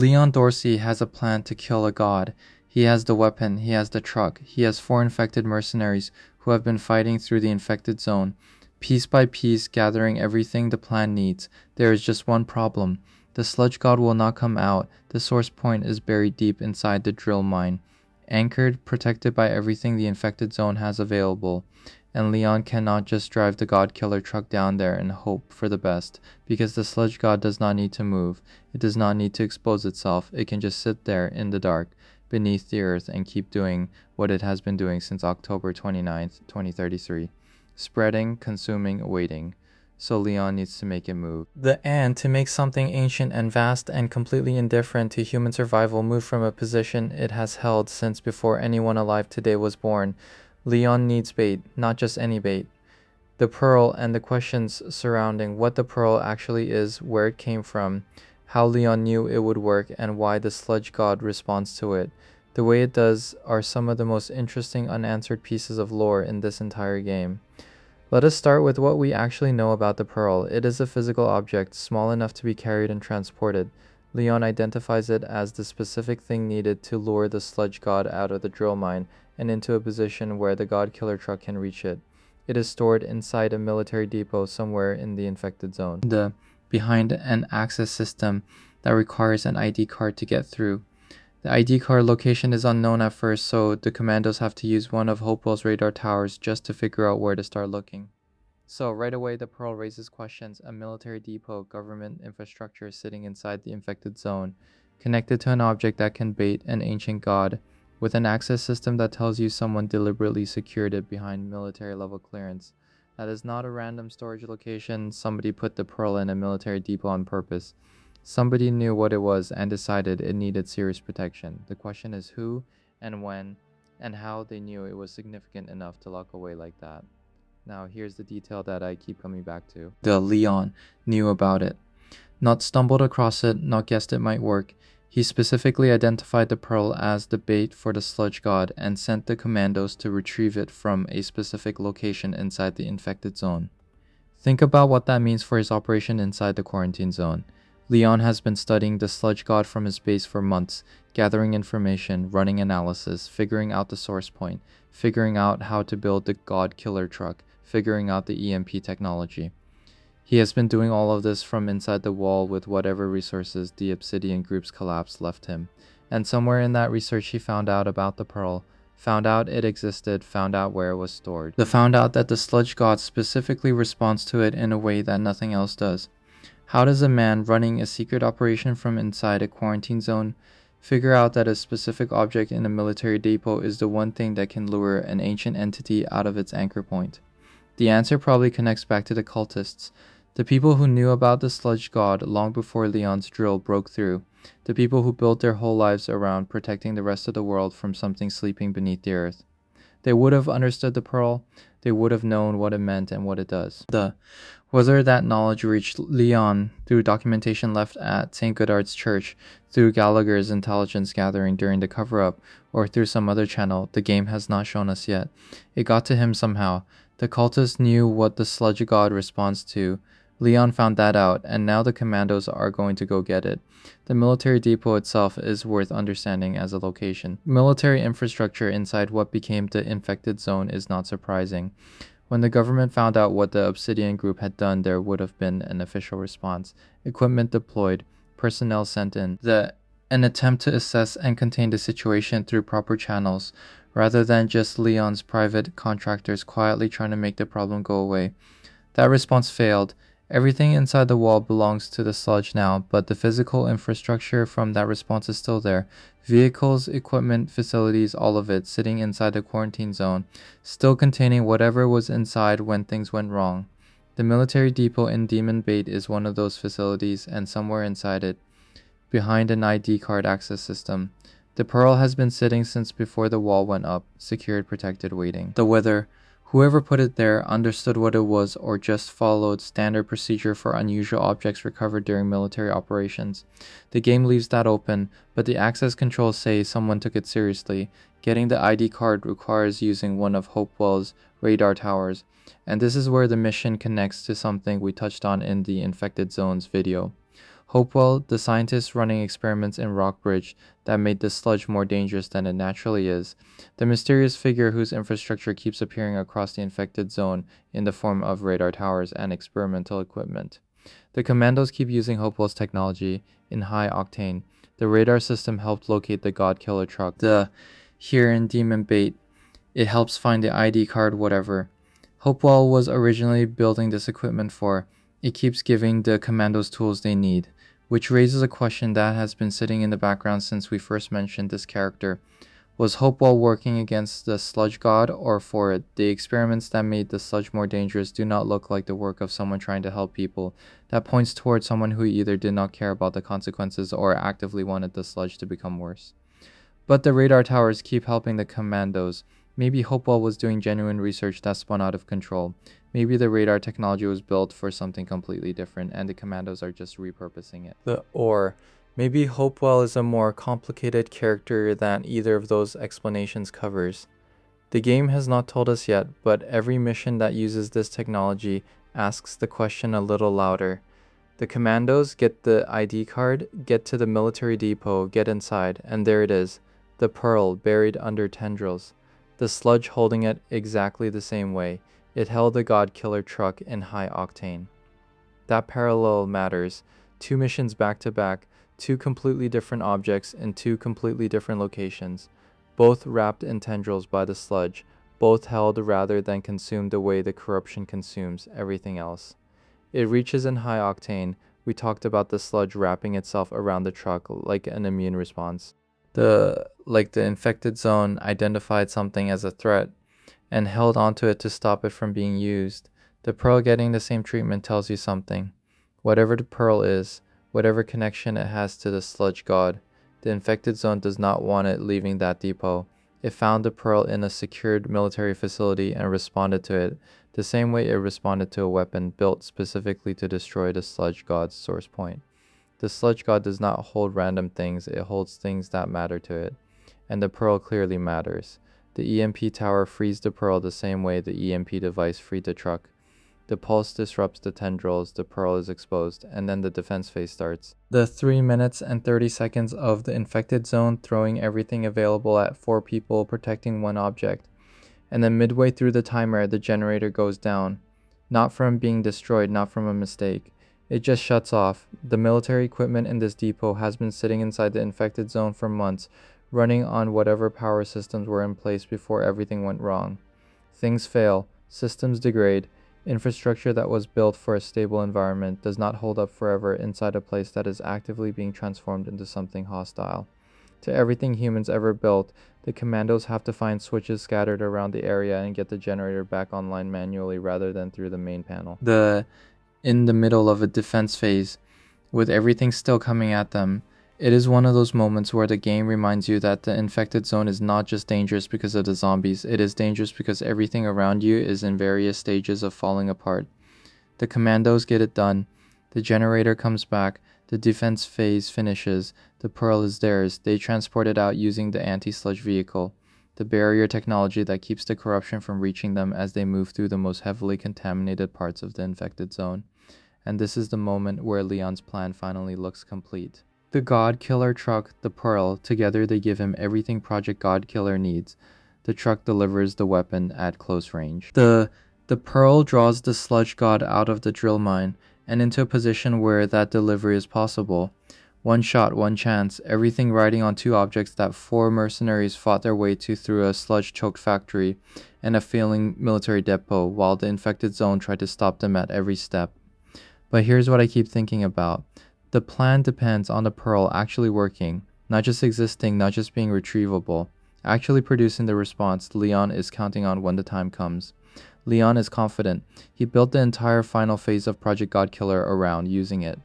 Leon Dorsey has a plan to kill a god. He has the weapon, he has the truck, he has 4 infected mercenaries who have been fighting through the infected zone, piece by piece gathering everything the plan needs. There is just one problem. The Sludge God will not come out. The source point is buried deep inside the drill mine, anchored, protected by everything the infected zone has available. And Leon cannot just drive the God Killer truck down there and hope for the best, because the Sludge God does not need to move. It does not need to expose itself. It can just sit there in the dark, beneath the earth, and keep doing what it has been doing since October 29th, 2033. Spreading, consuming, waiting. So Leon needs to make it move. The ant, to make something ancient and vast and completely indifferent to human survival, move from a position it has held since before anyone alive today was born. Leon needs bait, not just any bait. The pearl and the questions surrounding what the pearl actually is, where it came from, how Leon knew it would work, and why the Sludge God responds to it. The way it does are some of the most interesting unanswered pieces of lore in this entire game. Let us start with what we actually know about the pearl. It is a physical object, small enough to be carried and transported. Leon identifies it as the specific thing needed to lure the Sludge God out of the drill mine and into a position where the God Killer truck can reach it. It is stored inside a military depot somewhere in the infected zone. Behind an access system that requires an ID card to get through. The ID card location is unknown at first, so the commandos have to use one of Hopewell's radar towers just to figure out where to start looking. So right away the pearl raises questions. A military depot, government infrastructure sitting inside the infected zone, connected to an object that can bait an ancient god, with an access system that tells you someone deliberately secured it behind military level clearance. That is not a random storage location. Somebody put the pearl in a military depot on purpose. Somebody knew what it was and decided it needed serious protection. The question is who and when and how they knew it was significant enough to lock away like that. Now here's the detail that I keep coming back to. The Leon knew about it. Not stumbled across it, not guessed it might work. He specifically identified the pearl as the bait for the Sludge God and sent the commandos to retrieve it from a specific location inside the infected zone. Think about what that means for his operation inside the quarantine zone. Leon has been studying the Sludge God from his base for months, gathering information, running analysis, figuring out the source point, figuring out how to build the God Killer truck, figuring out the EMP technology. He has been doing all of this from inside the wall with whatever resources the Obsidian Group's collapse left him. And somewhere in that research he found out about the pearl, found out it existed, found out where it was stored. Found out that the Sludge God specifically responds to it in a way that nothing else does. How does a man running a secret operation from inside a quarantine zone figure out that a specific object in a military depot is the one thing that can lure an ancient entity out of its anchor point? The answer probably connects back to the cultists, the people who knew about the Sludge God long before Leon's drill broke through, the people who built their whole lives around protecting the rest of the world from something sleeping beneath the earth. They would have understood the pearl, they would have known what it meant and what it does. Whether that knowledge reached Leon through documentation left at St. Goddard's Church, through Gallagher's intelligence gathering during the cover-up, or through some other channel, the game has not shown us yet. It got to him somehow. The cultists knew what the Sludge God responds to. Leon found that out, and now the commandos are going to go get it. The military depot itself is worth understanding as a location. Military infrastructure inside what became the infected zone is not surprising. When the government found out what the Obsidian Group had done, there would have been an official response. Equipment deployed, personnel sent in. An attempt to assess and contain the situation through proper channels, rather than just Leon's private contractors quietly trying to make the problem go away. That response failed. Everything inside the wall belongs to the Sludge now, but the physical infrastructure from that response is still there. Vehicles, equipment, facilities, all of it sitting inside the quarantine zone, still containing whatever was inside when things went wrong. The military depot in Demon Bait is one of those facilities, and somewhere inside it, behind an ID card access system, the pearl has been sitting since before the wall went up, secured, protected, waiting. Whether whoever put it there understood what it was or just followed standard procedure for unusual objects recovered during military operations. The game leaves that open, but the access controls say someone took it seriously. Getting the ID card requires using one of Hopewell's radar towers, and this is where the mission connects to something we touched on in the Infected Zones video. Hopewell, the scientist running experiments in Rockbridge that made the sludge more dangerous than it naturally is. The mysterious figure whose infrastructure keeps appearing across the infected zone in the form of radar towers and experimental equipment. The Commandos keep using Hopewell's technology in high octane. The radar system helped locate the God Killer truck. The here in Demon Bait, it helps find the ID card, whatever. Hopewell was originally building this equipment for. It keeps giving the Commandos tools they need, which raises a question that has been sitting in the background since we first mentioned this character. Was Hopewell working against the Sludge God or for it? The experiments that made the sludge more dangerous do not look like the work of someone trying to help people. That points towards someone who either did not care about the consequences or actively wanted the sludge to become worse. But the radar towers keep helping the Commandos. Maybe Hopewell was doing genuine research that spun out of control. Maybe the radar technology was built for something completely different and the Commandos are just repurposing it. Or maybe Hopewell is a more complicated character than either of those explanations covers. The game has not told us yet, but every mission that uses this technology asks the question a little louder. The Commandos get the ID card, get to the military depot, get inside, and there it is, the pearl buried under tendrils. The sludge holding it exactly the same way. It held the God Killer truck in high octane. That parallel matters. 2 missions back to back, 2 completely different objects in 2 completely different locations, both wrapped in tendrils by the sludge, both held rather than consumed the way the corruption consumes everything else. It reaches in high octane. We talked about the sludge wrapping itself around the truck like an immune response. The infected zone identified something as a threat and held onto it to stop it from being used. The pearl getting the same treatment tells you something. Whatever the pearl is, whatever connection it has to the Sludge God, the infected zone does not want it leaving that depot. It found the pearl in a secured military facility and responded to it, the same way it responded to a weapon built specifically to destroy the Sludge God's source point. The Sludge God does not hold random things, it holds things that matter to it. And the pearl clearly matters. The EMP tower frees the pearl the same way the EMP device freed the truck. The pulse disrupts the tendrils, the pearl is exposed, and then the defense phase starts. The 3 minutes and 30 seconds of the infected zone throwing everything available at 4 people protecting 1 object. And then midway through the timer, the generator goes down. Not from being destroyed, not from a mistake. It just shuts off. The military equipment in this depot has been sitting inside the infected zone for months, running on whatever power systems were in place before everything went wrong. Things fail, systems degrade, infrastructure that was built for a stable environment does not hold up forever inside a place that is actively being transformed into something hostile. To everything humans ever built, the Commandos have to find switches scattered around the area and get the generator back online manually rather than through the main panel. In the middle of a defense phase, with everything still coming at them, it is one of those moments where the game reminds you that the infected zone is not just dangerous because of the zombies, it is dangerous because everything around you is in various stages of falling apart. The Commandos get it done, the generator comes back, the defense phase finishes, the pearl is theirs, they transport it out using the anti-sludge vehicle, the barrier technology that keeps the corruption from reaching them as they move through the most heavily contaminated parts of the infected zone. And this is the moment where Leon's plan finally looks complete. The God Killer truck, the pearl, together they give him everything Project God Killer needs. The truck delivers the weapon at close range. The pearl draws the Sludge God out of the drill mine and into a position where that delivery is possible. 1 shot, 1 chance, everything riding on 2 objects that 4 mercenaries fought their way to through a sludge-choked factory and a failing military depot while the infected zone tried to stop them at every step. But here's what I keep thinking about. The plan depends on the pearl actually working, not just existing, not just being retrievable, actually producing the response Leon is counting on when the time comes. Leon is confident. He built the entire final phase of Project God Killer around using it.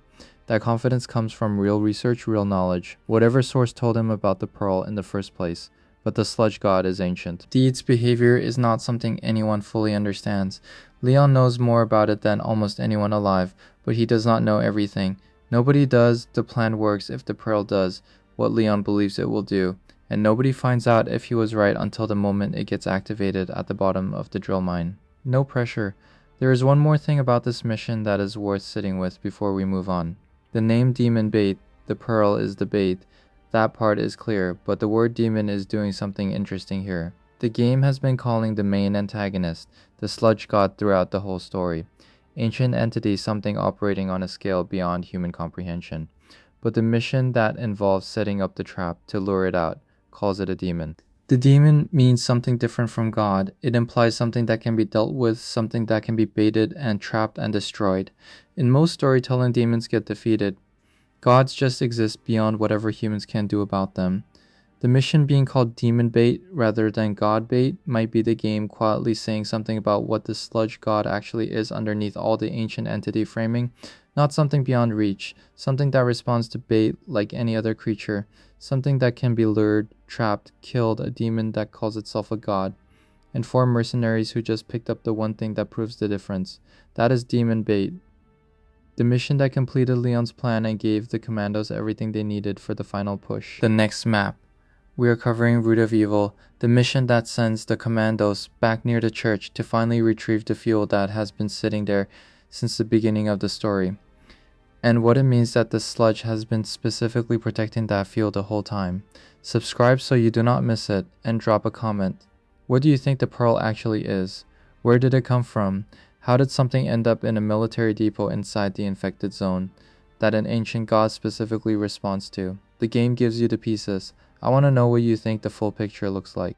That confidence comes from real research, real knowledge, whatever source told him about the pearl in the first place. But the Sludge God is ancient. Deed's behavior is not something anyone fully understands. Leon knows more about it than almost anyone alive, but he does not know everything. Nobody does the plan works if the pearl does what Leon believes it will do, and nobody finds out if he was right until the moment it gets activated at the bottom of the drill mine. No pressure. There is one more thing about this mission that is worth sitting with before we move on. The name demon bait, the pearl is the bait. That part is clear, but the word demon is doing something interesting here. The game has been calling the main antagonist, the Sludge God, throughout the whole story. Ancient entity, something operating on a scale beyond human comprehension. But the mission that involves setting up the trap to lure it out calls it a demon. The demon means something different from God. It implies something that can be dealt with, something that can be baited and trapped and destroyed. In most storytelling, demons get defeated. Gods just exist beyond whatever humans can do about them. The mission being called demon bait rather than god bait might be the game quietly saying something about what the sludge god actually is underneath all the ancient entity framing, not something beyond reach, something that responds to bait like any other creature, something that can be lured, trapped, killed, a demon that calls itself a god, and 4 mercenaries who just picked up the one thing that proves the difference. That is demon bait. The mission that completed Leon's plan and gave the Commandos everything they needed for the final push. The next map. We are covering Root of Evil, the mission that sends the Commandos back near the church to finally retrieve the fuel that has been sitting there since the beginning of the story, and what it means that the sludge has been specifically protecting that fuel the whole time. Subscribe so you do not miss it, and drop a comment. What do you think the pearl actually is? Where did it come from? How did something end up in a military depot inside the infected zone that an ancient god specifically responds to? The game gives you the pieces. I want to know what you think the full picture looks like.